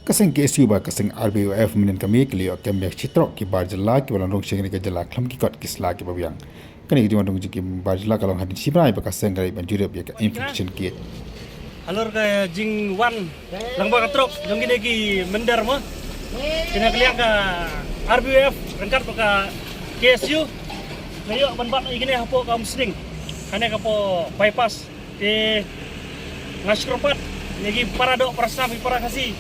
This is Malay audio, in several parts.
Kaseng KSU ba kaseng RBUF menen kami kelio kembek citro ki barjala ki walang rong shengni ke jala khlam ki kot kisla ki babyang kani di wandung ki barjala kalong hadin sibrai ba kaseng gai banjure bi ka infection ki alor ka jing wan lang ba katrok jong gine ki mendar mo kena kaliang ka RBUF rengkat ka KSU ngayo ban igine hapo ka musling kane ka po bypass di ngashropat negi parado prasam para kasi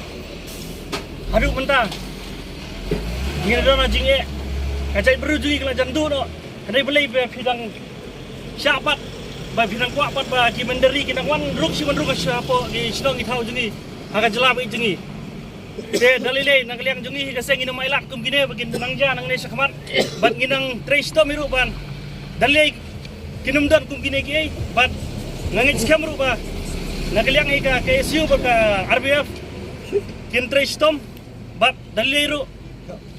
aduh mentah ngene do na jinge kacai beru juga kala jandu no kadai belai be bidang syapat ba bidang kuapat ba ki menderi kinang wan ruk si wan ruk syapo di sidong itau jungi aga jelab jungi de dalile nang liang jungi ka seng ina mailak kum gine bagin nangja nang ne sakmat bat ginang trace to miru ban dalile kinumdan kum gine ki bat ngangit skam ru ba nagaliang ika KSU ba ka RBF kin trace tom bat daliru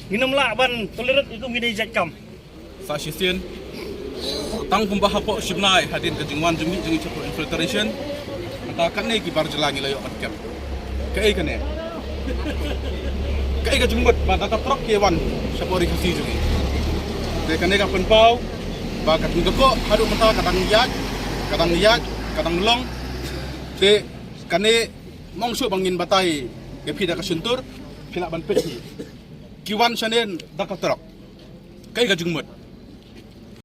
ginam la ban tolerat ikum gini jakam sa shisien tang pembah po shibnai hadin ke jingwan jungi chapo infiltration ata kanne ki barjala ngi layo atkam kai kane kai ka jumbat ba ta trok ke wan sapori kasi jungi de kanne ka penpau ba ka tungko hadu mata kadang yak kadang long de kane mongsu bangin batai ke phida ka suntur phila ban peti kiwan sanen dakatrok kai ka jungmut